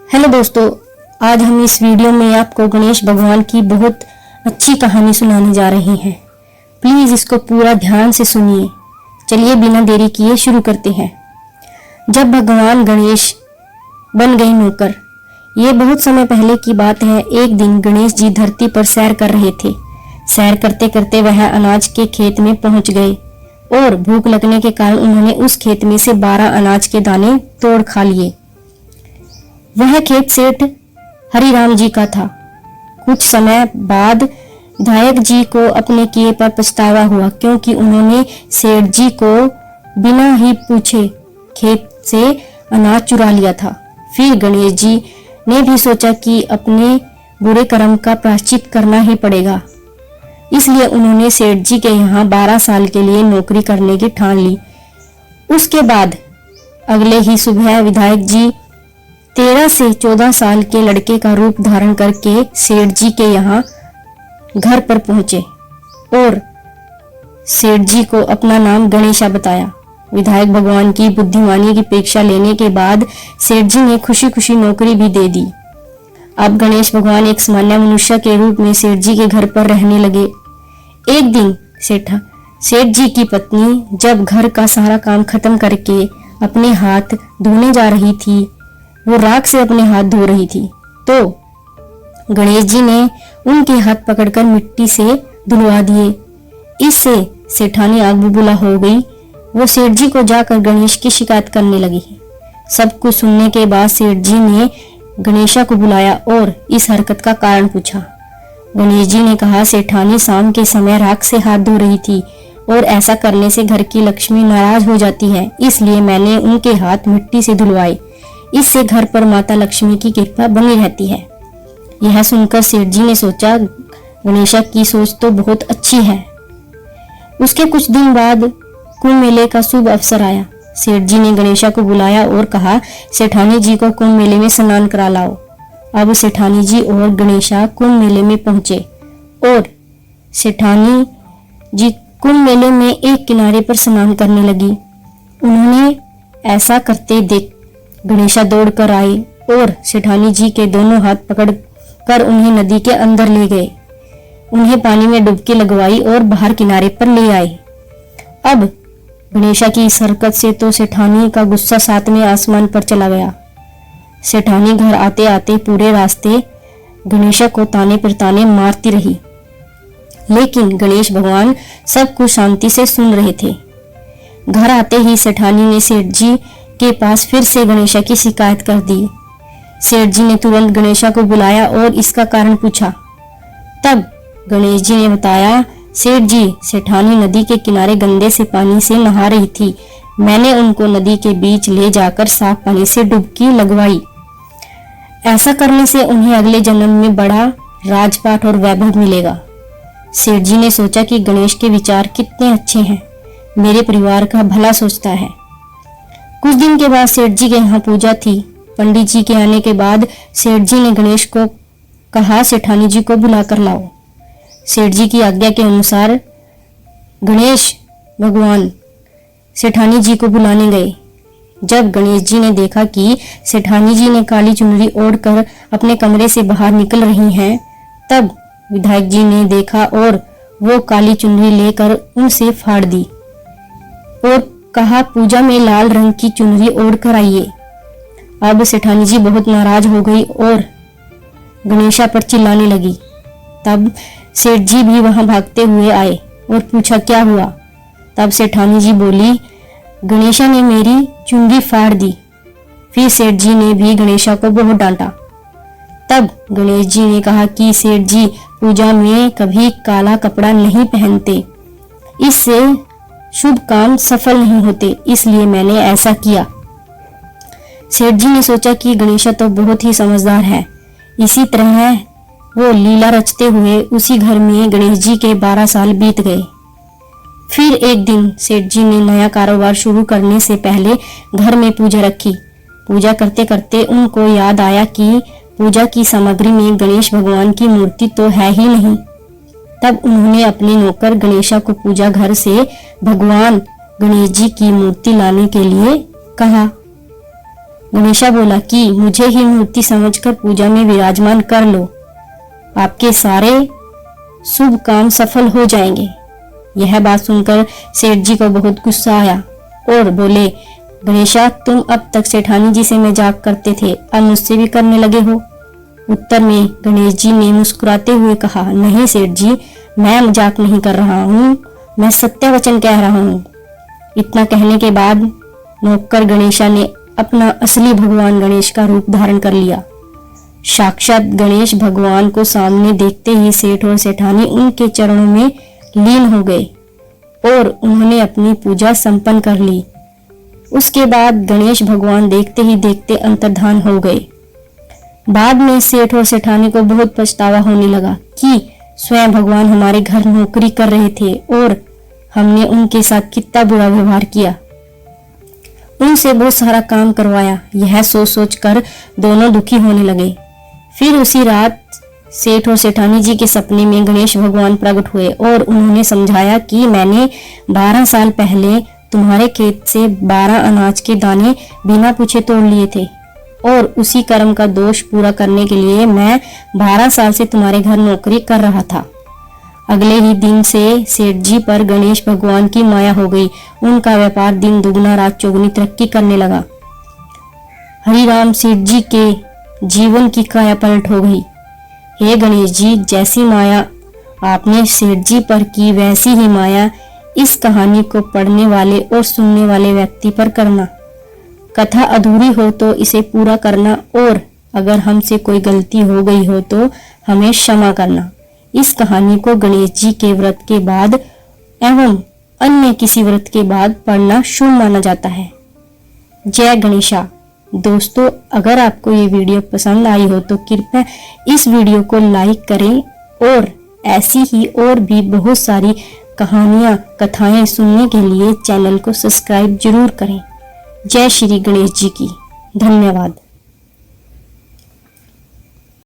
Hello दोस्तों, आज हम इस वीडियो में आपको गणेश भगवान की बहुत अच्छी कहानी सुनाने जा रहे हैं। प्लीज इसको पूरा ध्यान से सुनिए। चलिए बिना देरी किए शुरू करते हैं। जब भगवान गणेश बन गए नौकर, ये बहुत समय पहले की बात है। एक दिन गणेश जी धरती पर सैर कर रहे थे। सैर करते करते वह अनाज के खेत में पहुंच गए और भूख लगने के कारण उन्होंने उस खेत में से 12 अनाज के दाने तोड़ खा लिए। वह खेत सेठ हरिराम जी का था। कुछ समय बाद विधायक जी को अपने किए पर पछतावा हुआ, क्योंकि उन्होंने सेठ जी को बिना ही पूछे खेत से अनाज चुरा लिया था। फिर गणेश जी ने भी सोचा कि अपने बुरे कर्म का प्रायश्चित करना ही पड़ेगा, इसलिए उन्होंने सेठ जी के यहाँ 12 साल के लिए नौकरी करने की ठान ली। उसके बाद अगले ही सुबह विधायक जी 13 से 14 साल के लड़के का रूप धारण करके सेठ जी के यहाँ घर पर पहुंचे और सेठ जी को अपना नाम गणेशा बताया। विधायक भगवान की बुद्धिमानी की परीक्षा लेने के बाद सेठ जी ने खुशी खुशी नौकरी भी दे दी। अब गणेश भगवान एक सामान्य मनुष्य के रूप में सेठ जी के घर पर रहने लगे। एक दिन सेठ जी की पत्नी जब घर का सारा काम खत्म करके अपने हाथ धोने जा रही थी, वो राख से अपने हाथ धो रही थी, तो गणेश जी ने उनके हाथ पकड़कर मिट्टी से धुलवा दिए। इससे सेठानी आग बुबूला हो गई। वो सेठ जी को जाकर गणेश की शिकायत करने लगी। सब कुछ सुनने के बाद सेठ जी ने गणेशा को बुलाया और इस हरकत का कारण पूछा। गणेश जी ने कहा, सेठानी शाम के समय राख से हाथ धो रही थी और ऐसा करने से घर की लक्ष्मी नाराज हो जाती है, इसलिए मैंने उनके हाथ मिट्टी से धुलवाए। इससे घर पर माता लक्ष्मी की कृपा बनी रहती है। यह सुनकर सेठ जी ने सोचा, गणेशा की सोच तो बहुत अच्छी है। उसके कुछ दिन बाद कुंभ मेले का शुभ अवसर आया। सेठ जी ने गणेशा को बुलाया और कहा, सेठानी जी को कुंभ मेले में स्नान करा लाओ। अब सेठानी जी और गणेशा कुंभ मेले में पहुंचे और सेठानी जी कुंभ मेले में एक किनारे पर स्नान करने लगी। उन्होंने ऐसा करते देख गणेशा दौड़ कर आए और सेठानी जी के दोनों हाथ पकड़ कर उन्हें नदी के अंदर ले गए। उन्हें पानी में डुबकी लगवाई और बाहर किनारे पर ले आए। अब गणेशा की इस हरकत से तो सेठानी का गुस्सा 7वें आसमान पर चला गया। सेठानी घर आते आते पूरे रास्ते गणेशा को ताने पर ताने मारती रही, लेकिन गणेश भगवान सब कुछ शांति से सुन रहे थे। घर आते ही सेठानी ने सेठ जी के पास फिर से गणेशा की शिकायत कर दी। सेठ जी ने तुरंत गणेशा को बुलाया और इसका कारण पूछा। तब गणेश जी ने बताया, सेठ जी, सेठानी नदी के किनारे गंदे से पानी से नहा रही थी। मैंने उनको नदी के बीच ले जाकर साफ पानी से डुबकी लगवाई। ऐसा करने से उन्हें अगले जन्म में बड़ा राजपाट और वैभव मिलेगा। सेठ जी ने सोचा कि गणेश के विचार कितने अच्छे हैं, मेरे परिवार का भला सोचता है। कुछ दिन के बाद सेठ जी के यहाँ पूजा थी। पंडित जी के आने के बाद सेठ जी ने गणेश को कहा, सेठानी जी को बुला कर लाओ। सेठ जी की आज्ञा के अनुसार गणेश भगवान सेठानी जी को बुलाने गए। जब गणेश जी ने देखा कि सेठानी जी ने काली चुनरी ओढ़कर अपने कमरे से बाहर निकल रही हैं, तब विधायक जी ने देखा और वो काली चुनरी लेकर उनसे फाड़ दी और कहा, पूजा में लाल रंग की चुनरी ओढ़ कर आइए। अब सेठानी जी बहुत नाराज हो गई और गणेशा पर चिल्लाने लगी। तब सेठ जी भी वहां भागते हुए आए और पूछा, क्या हुआ? तब सेठानी जी बोली, गणेशा ने मेरी चुनरी फाड़ दी। फिर सेठ जी ने भी गणेशा को बहुत डांटा। तब गणेश जी ने कहा कि सेठ जी पूजा में कभी काला कपड़ा नहीं पहनते, इससे शुभ काम सफल नहीं होते, इसलिए मैंने ऐसा किया। सेठ जी ने सोचा कि गणेशा तो बहुत ही समझदार है। इसी तरह वो लीला रचते हुए उसी घर में गणेश जी के 12 साल बीत गए। फिर एक दिन सेठ जी ने नया कारोबार शुरू करने से पहले घर में पूजा रखी। पूजा करते करते उनको याद आया कि पूजा की सामग्री में गणेश भगवान की मूर्ति तो है ही नहीं। तब उन्होंने अपने नौकर गणेशा को पूजा घर से भगवान गणेश जी की मूर्ति लाने के लिए कहा। गणेशा बोला कि मुझे ही मूर्ति समझकर पूजा में विराजमान कर लो, आपके सारे शुभ काम सफल हो जाएंगे। यह बात सुनकर सेठ जी को बहुत गुस्सा आया और बोले, गणेशा, तुम अब तक सेठानी जी से मजाक करते थे, अब मुझसे भी करने लगे हो। उत्तर में गणेश जी ने मुस्कुराते हुए कहा, नहीं सेठ जी, मैं मजाक नहीं कर रहा हूँ, मैं सत्य वचन कह रहा हूँ। इतना कहने के बाद नौकर गणेशा ने अपना असली भगवान गणेश का रूप धारण कर लिया। साक्षात गणेश भगवान को सामने देखते ही सेठ और सेठानी उनके चरणों में लीन हो गए और उन्होंने अपनी पूजा संपन्न कर ली। उसके बाद गणेश भगवान देखते ही देखते अंतर्धान हो गए। बाद में सेठ और सेठानी को बहुत पछतावा होने लगा कि स्वयं भगवान हमारे घर नौकरी कर रहे थे और हमने उनके साथ कितना बुरा व्यवहार किया, उनसे बहुत सारा काम करवाया। यह सोच सोच कर दोनों दुखी होने लगे। फिर उसी रात सेठ और सेठानी जी के सपने में गणेश भगवान प्रकट हुए और उन्होंने समझाया कि मैंने 12 साल पहले तुम्हारे खेत से 12 अनाज के दाने बिना पूछे तोड़ लिए थे और उसी कर्म का दोष पूरा करने के लिए मैं 12 साल से तुम्हारे घर नौकरी कर रहा था। अगले ही दिन से सेठ जी पर गणेश भगवान की माया हो गई। उनका व्यापार दिन दुगना रात चौगुनी तरक्की करने लगा। हरिराम सेठ जी के जीवन की काया पलट हो गई। हे गणेश जी, जैसी माया आपने सेठ जी पर की, वैसी ही माया इस कहानी को पढ़ने वाले और सुनने वाले व्यक्ति पर करना। कथा अधूरी हो तो इसे पूरा करना और अगर हमसे कोई गलती हो गई हो तो हमें क्षमा करना। इस कहानी को गणेश जी के व्रत के बाद एवं अन्य किसी व्रत के बाद पढ़ना शुभ माना जाता है। जय गणेशा। दोस्तों, अगर आपको ये वीडियो पसंद आई हो तो कृपया इस वीडियो को लाइक करें और ऐसी ही और भी बहुत सारी कहानियां कथाएं सुनने के लिए चैनल को सब्सक्राइब जरूर करें। जय श्री गणेश जी की। धन्यवाद।